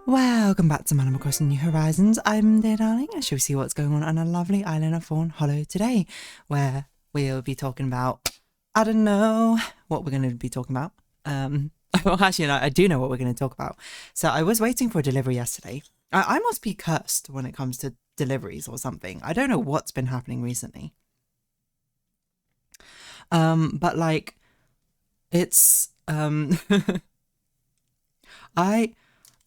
Welcome back to Animal Crossing New Horizons. I'm dear darling. I shall see what's going on a lovely island of Fawnhallow today, where we'll be talking about, I don't know what we're going to be talking about. Well, actually, no, I do know what we're going to talk about. So I was waiting for a delivery yesterday. I must be cursed when it comes to deliveries or something. I don't know what's been happening recently. But like, it's,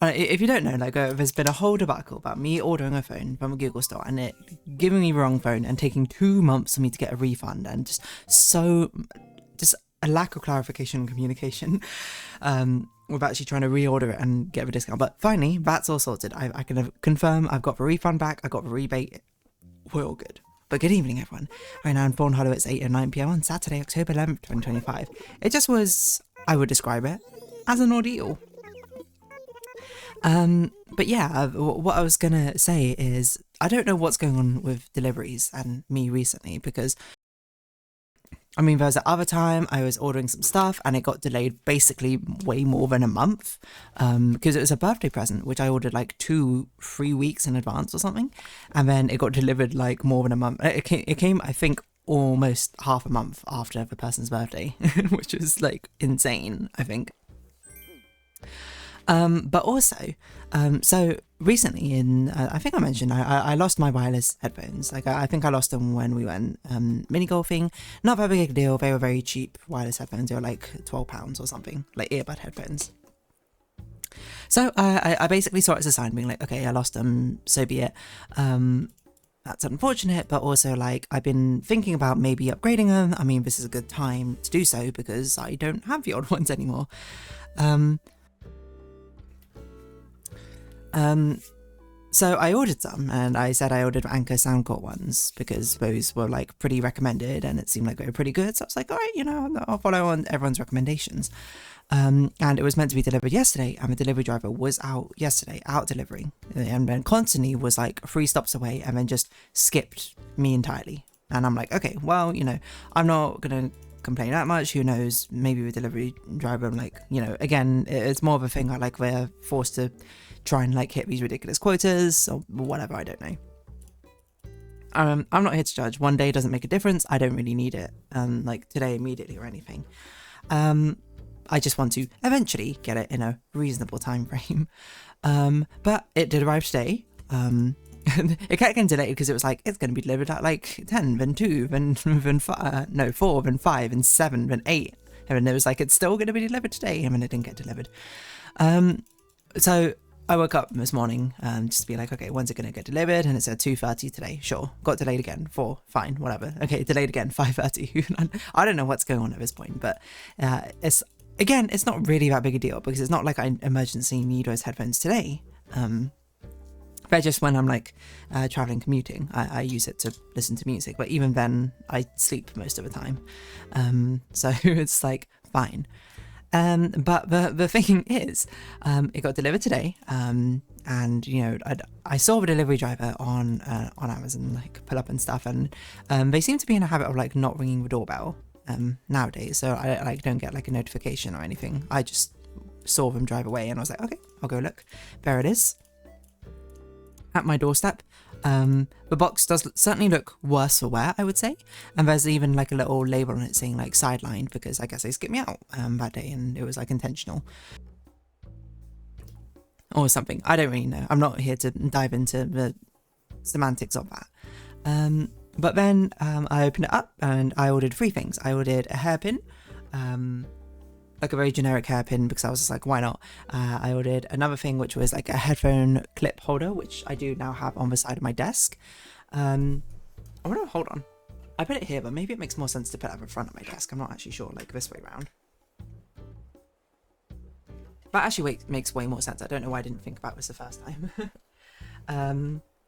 if you don't know, like, there's been a whole debacle about me ordering a phone from a Google store and it giving me the wrong phone and taking 2 months for me to get a refund, and just a lack of clarification and communication with actually trying to reorder it and get a discount. But finally, that's all sorted. I can confirm I've got the refund back, I got the rebate, we're all good. But good evening, everyone. Right now in Fawnhallow, it's 8 and 9 p.m. on Saturday, October 11th, 2025. It just was, I would describe it as an ordeal. But yeah, what I was gonna say is, I don't know what's going on with deliveries and me recently, because I mean, there was the other time I was ordering some stuff and it got delayed basically way more than a month, because it was a birthday present, which I ordered like 2-3 weeks in advance or something. And then it got delivered like more than a month. It came, I think, almost half a month after the person's birthday, which was like insane, I think. But also, so recently I think I mentioned, I lost my wireless headphones. Like, I think I lost them when we went, mini golfing. Not very big a deal. They were very cheap wireless headphones. They were like £12 or something, like earbud headphones. So I basically saw it as a sign being like, okay, I lost them, so be it. That's unfortunate, but also like, I've been thinking about maybe upgrading them. I mean, this is a good time to do so because I don't have the odd ones anymore. So I ordered some, and I said I ordered Anchor Soundcore ones because those were like pretty recommended and it seemed like they were pretty good. So I was like, all right, you know, I'll follow on everyone's recommendations. And it was meant to be delivered yesterday, and the delivery driver was out yesterday, out delivering, and then constantly was like 3 stops away and then just skipped me entirely. And I'm like, okay, well, you know, I'm not gonna complain that much. Who knows, maybe the delivery driver, I'm like, you know, again, it's more of a thing I like, we're forced to try and like hit these ridiculous quotas or whatever, I don't know. I'm not here to judge. One day doesn't make a difference. I don't really need it like today immediately or anything. I just want to eventually get it in a reasonable time frame. But it did arrive today. It kept getting delayed because it was like, it's going to be delivered at like 10, then 2, then 4, then 5, and 7, then 8. And then it was like, it's still going to be delivered today. And then it didn't get delivered. So I woke up this morning just to be like, okay, when's it going to get delivered? And it said 2:30 today. Sure. Got delayed again. 4. Fine. Whatever. Okay. Delayed again. 5:30. I don't know what's going on at this point, but it's not really that big a deal because it's not like I emergency need those headphones today. But just when I'm like traveling, commuting, I use it to listen to music. But even then, I sleep most of the time. So it's like fine. But the thing is, it got delivered today. And you know, I saw the delivery driver on Amazon like pull up and stuff, and they seem to be in a habit of like not ringing the doorbell nowadays. So I like don't get like a notification or anything. I just saw them drive away, and I was like, okay, I'll go look. There it is, at my doorstep. The box does certainly look worse for wear, I would say, and there's even like a little label on it saying like sidelined because I guess they skipped me out that day and it was like intentional or something. I don't really know. I'm not here to dive into the semantics of that. But then I opened it up and I ordered 3 things. I ordered a hairpin, like a very generic hairpin because I was just like, why not? I ordered another thing which was like a headphone clip holder, which I do now have on the side of my desk. Hold on. I put it here, but maybe it makes more sense to put it at the front of my desk. I'm not actually sure, like this way around. That actually makes way more sense. I don't know why I didn't think about this the first time.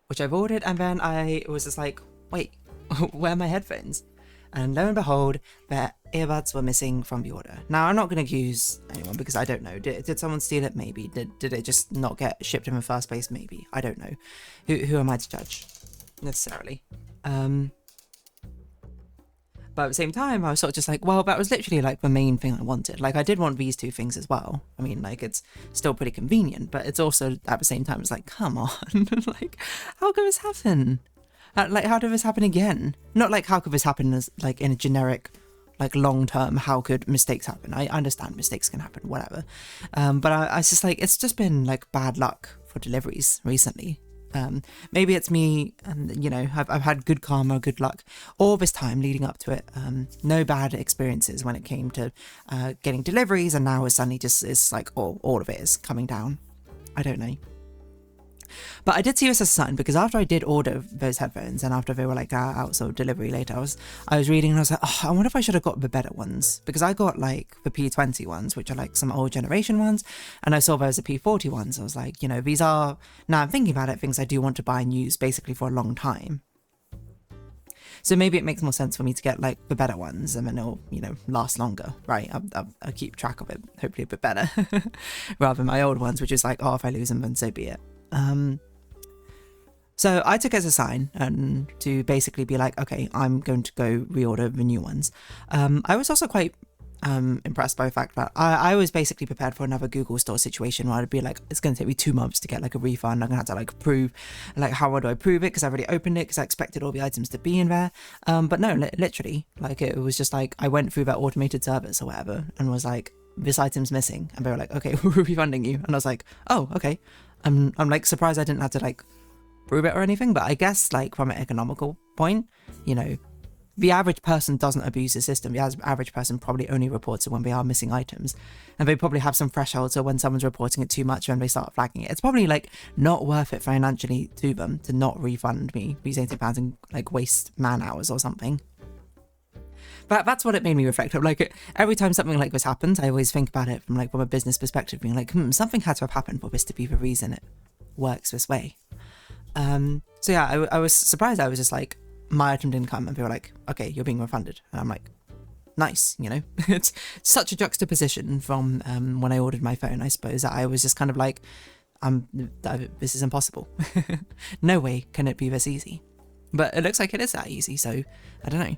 Which I've ordered, and then I was just like, wait, where are my headphones? And lo and behold, their earbuds were missing from the order. Now, I'm not going to accuse anyone because I don't know. Did someone steal it? Maybe. Did it just not get shipped in the first place? Maybe. I don't know. Who am I to judge, necessarily? But at the same time, I was sort of just like, well, that was literally like the main thing I wanted. Like, I did want these two things as well. I mean, like, it's still pretty convenient, but it's also at the same time, it's like, come on, like, how could this happen? Like, how did this happen again? Not like, how could this happen as like in a generic, like long term, how could mistakes happen? I understand mistakes can happen, whatever. But I was just like, it's just been like bad luck for deliveries recently. Maybe it's me, and you know, I've had good karma, good luck all this time leading up to it. No bad experiences when it came to getting deliveries, and now it's suddenly just, it's like all of it is coming down. I don't know. But I did see this as a sign, because after I did order those headphones and after they were like out of delivery later, I was reading and I was like, oh, I wonder if I should have got the better ones, because I got like the P20 ones, which are like some old generation ones, and I saw those the P40 ones. I was like, you know, these are, now I'm thinking about it, things I do want to buy and use basically for a long time. So maybe it makes more sense for me to get like the better ones, and then it'll, you know, last longer, right? I'll keep track of it, hopefully a bit better, rather than my old ones, which is like, oh, if I lose them, then so be it. So I took it as a sign, and to basically be like, okay, I'm going to go reorder the new ones. I was also quite impressed by the fact that I was basically prepared for another Google store situation where I'd be like, it's going to take me 2 months to get like a refund. I'm gonna have to like prove, like, how do I prove it? Because I've already opened it, because I expected all the items to be in there. But no, literally, like, it was just like, I went through that automated service or whatever and was like, this item's missing, and they were like, okay, we're refunding you. And I was like, oh, okay. I'm like surprised I didn't have to like prove it or anything, but I guess like from an economical point, you know, the average person doesn't abuse the system. The average person probably only reports it when they are missing items, and they probably have some threshold, so when someone's reporting it too much and they start flagging it, it's probably like not worth it financially to them to not refund me these £80 and like waste man hours or something. But that's what it made me reflect on. Like, every time something like this happens, I always think about it from a business perspective, being like, something had to have happened for this to be the reason it works this way. So yeah, I was surprised. I was just like, my item didn't come, and they were like, okay, you're being refunded. And I'm like, nice, you know. It's such a juxtaposition from when I ordered my phone, I suppose, that I was just kind of like, this is impossible. No way can it be this easy. But it looks like it is that easy, so I don't know.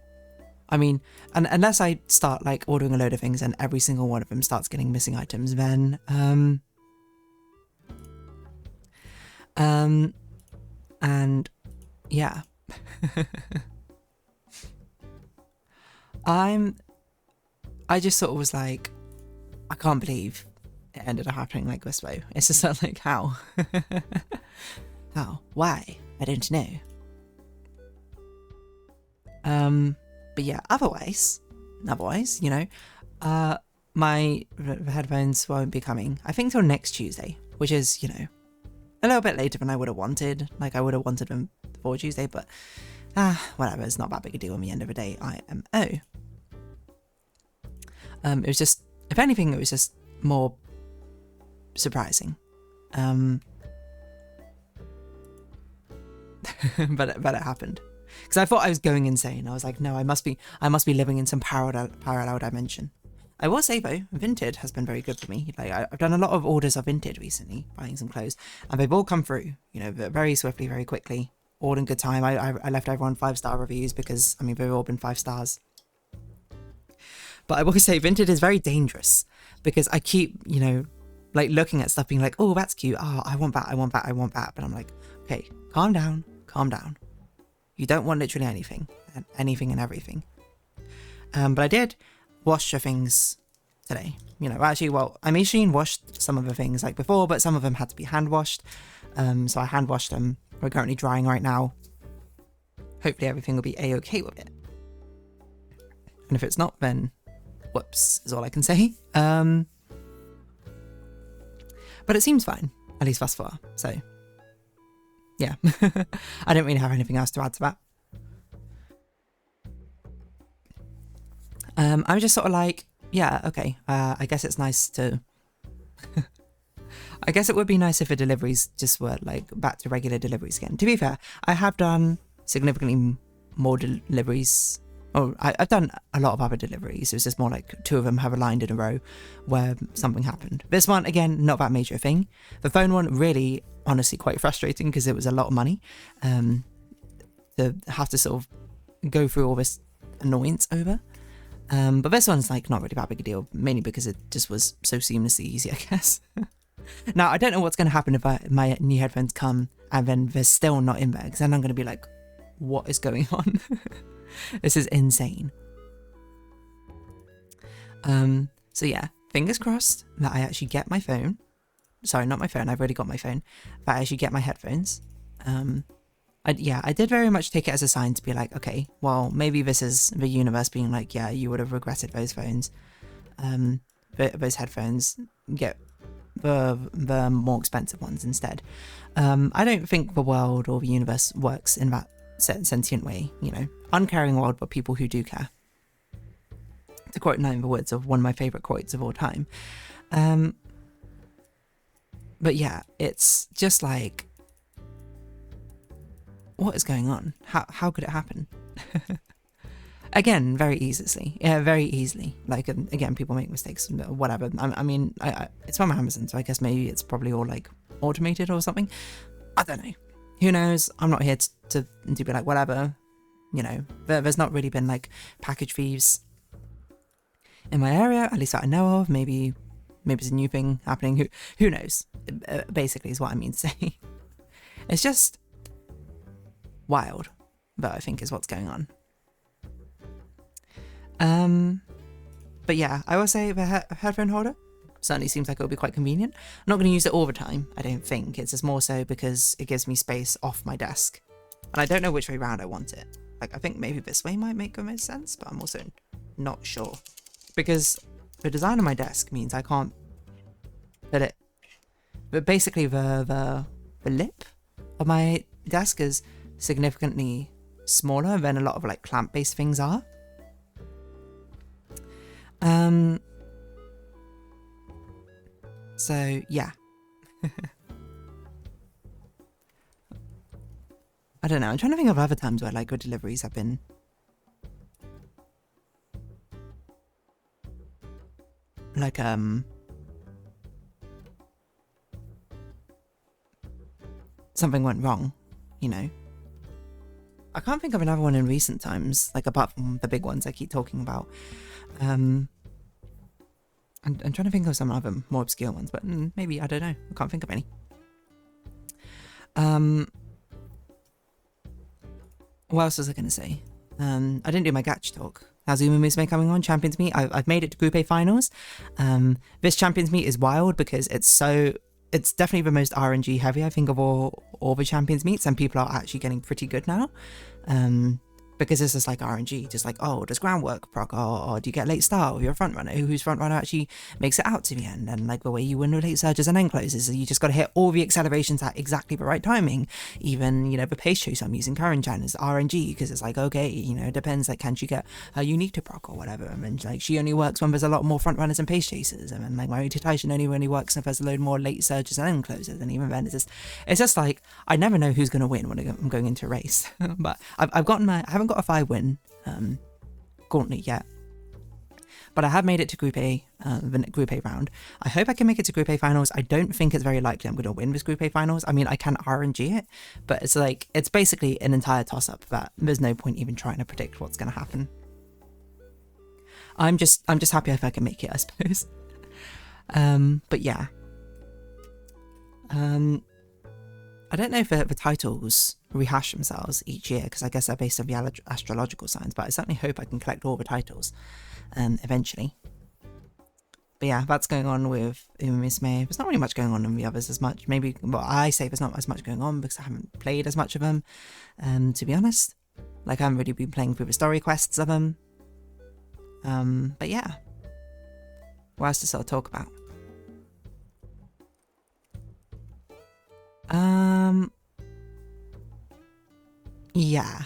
I mean, and unless I start like ordering a load of things and every single one of them starts getting missing items, then and yeah. I just sort of was like, I can't believe it ended up happening like this way. It's just like, how? How? Why? I don't know. But yeah, otherwise, you know, my headphones won't be coming, I think, till next Tuesday, which is, you know, a little bit later than I would have wanted. Like, I would have wanted them before Tuesday, but whatever, it's not that big a deal. At the end of the day, IMO. It was just, if anything, it was just more surprising. But it happened. Because I thought I was going insane. I was like, no, I must be living in some parallel dimension. I will say though, Vinted has been very good for me. Like, I've done a lot of orders of Vinted recently, buying some clothes, and they've all come through, you know, very swiftly, very quickly, all in good time. I left everyone 5-star reviews because, I mean, they've all been 5 stars. But I will say Vinted is very dangerous, because I keep, you know, like looking at stuff being like, oh, that's cute. Oh, I want that. But I'm like, okay, calm down. You don't want literally anything and everything. But I did wash the things today. You know, actually, well, I machine washed some of the things like before, but some of them had to be hand washed. So I hand washed them. We're currently drying right now. Hopefully everything will be a-okay with it. And if it's not, then whoops is all I can say. But it seems fine, at least thus far. So yeah, I don't really have anything else to add to that. I was just sort of like, yeah, okay, I guess it's nice to... I guess it would be nice if the deliveries just were like back to regular deliveries again. To be fair, I have done significantly more deliveries. Oh, I've done a lot of other deliveries. It was just more like 2 of them have aligned in a row where something happened. This one, again, not that major thing. The phone one, really, honestly, quite frustrating because it was a lot of money. To have to sort of go through all this annoyance over. But this one's like not really that big a deal, mainly because it just was so seamlessly easy, I guess. Now, I don't know what's going to happen if my new headphones come and then they're still not in there, because then I'm going to be like, what is going on? This is insane. So yeah, fingers crossed that I actually get my phone. Sorry, not my phone. I've already got my phone. That I actually get my headphones. I did very much take it as a sign to be like, okay, well, maybe this is the universe being like, yeah, you would have regretted those phones. Those headphones, get the more expensive ones instead. I don't think the world or the universe works in that sentient way, you know, uncaring world, but people who do care. To quote Nine in the Woods, of one of my favorite quotes of all time. But yeah, it's just like, what is going on? How could it happen? Again, very easily. Yeah, very easily. Like, again, people make mistakes, whatever. I mean, it's from Amazon, so I guess maybe it's probably all like automated or something. I don't know. Who knows? I'm not here to be like, whatever. You know, there's not really been like package thieves in my area, at least that I know of. Maybe it's a new thing happening. Who knows? Basically, is what I mean to say. It's just wild, that I think is what's going on. But yeah, I will say the headphone holder certainly seems like it'll be quite convenient. I'm not going to use it all the time, I don't think. It's just more so because it gives me space off my desk. And I don't know which way round I want it. Like, I think maybe this way might make the most sense, but I'm also not sure. Because the design of my desk means I can't put it... But basically the lip of my desk is significantly smaller than a lot of like clamp-based things are. So yeah. I don't know, I'm trying to think of other times where like good deliveries have been like something went wrong, you know. I can't think of another one in recent times, like apart from the big ones I keep talking about. I'm trying to think of some other more obscure ones, but maybe, I don't know. I can't think of any. What else was I going to say? I didn't do my Gatch talk. How's Uma Musume coming on? Champions Meet. I've made it to Group A finals. This Champions Meet is wild because it's definitely the most RNG heavy, I think, of all the Champions Meets, and people are actually getting pretty good now. Because this is like RNG, just like, oh, does groundwork proc, or do you get late start, or you're a front runner, whose front runner actually makes it out to the end, and like the way you win with late surges and end closes, you just got to hit all the accelerations at exactly the right timing. Even, you know, the pace chase I'm using current gen is RNG, because it's like, okay, you know, it depends, like, can she get her unique to proc or whatever, and then like she only works when there's a lot more front runners and pace chasers, and then like my rotation only really works if there's a load more late surges and end closes, and even then it's just like, I never know who's going to win when I'm going into a race. But I haven't got a 5-win gauntlet yet, but I have made it to Group A, the Group A round. I hope I can make it to Group A finals. I don't think it's very likely I'm going to win this Group A finals. I mean, I can RNG it, but it's like, it's basically an entire toss-up that there's no point even trying to predict what's going to happen. I'm just happy if I can make it, I suppose. But yeah. I don't know if the titles rehash themselves each year, because I guess they're based on the astrological signs, but I certainly hope I can collect all the titles eventually. But yeah, that's going on with Uma Musume. There's not really much going on in the others as much. Maybe, well, I say there's not as much going on because I haven't played as much of them, to be honest. Like, I haven't really been playing through the story quests of them. But yeah. What else to sort of talk about? Yeah.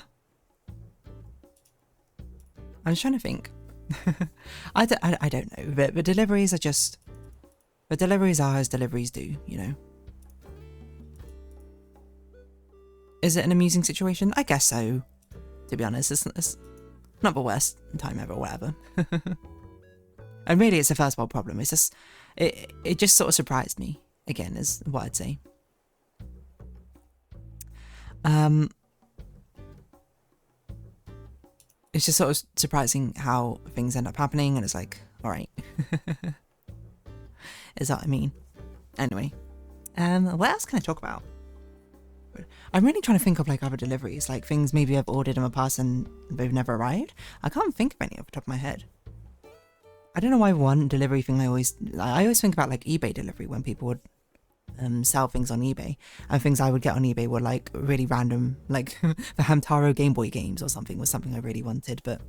I'm trying to think. I don't know. The deliveries are just... The deliveries are as deliveries do, you know. Is it an amusing situation? I guess so. To be honest, it's not the worst time ever or whatever. And really, it's a first world problem. It's just... It just sort of surprised me, again, is what I'd say. it's just sort of surprising how things end up happening, and it's like, all right. Is that what I mean? Anyway, what else can I talk about? I'm really trying to think of like other deliveries, like things maybe I've ordered in the past and they've never arrived. I can't think of any off the top of my head. I don't know why one delivery thing I always think about like eBay delivery when people would sell things on eBay, and things I would get on eBay were like really random, like the Hamtaro Game Boy games or something was something I really wanted. But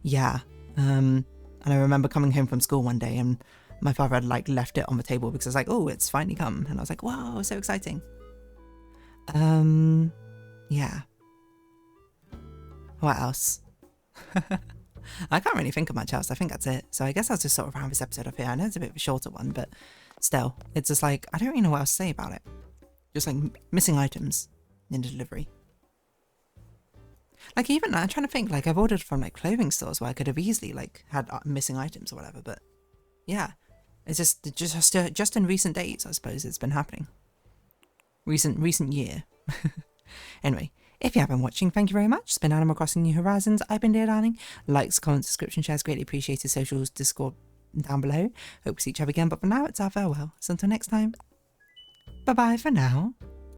yeah, and I remember coming home from school one day and my father had like left it on the table because I was like, oh, it's finally come, and I was like, wow, so exciting. Yeah. What else? I can't really think of much else. I think that's it. So I guess I'll just sort of round this episode off here. I know it's a bit of a shorter one, but still, it's just like, I don't really know what else to say about it. Just like missing items in delivery. Like even, I'm trying to think, like I've ordered from like clothing stores where I could have easily like had missing items or whatever, but yeah, it's just in recent days, I suppose it's been happening. Recent year. Anyway, if you have been watching, thank you very much. It's been Animal Crossing New Horizons. I've been Dear Darling. Likes, comments, subscription, shares, greatly appreciated. Socials, Discord down below. Hope to see each other again, but for now, it's our farewell. So until next time, bye-bye for now.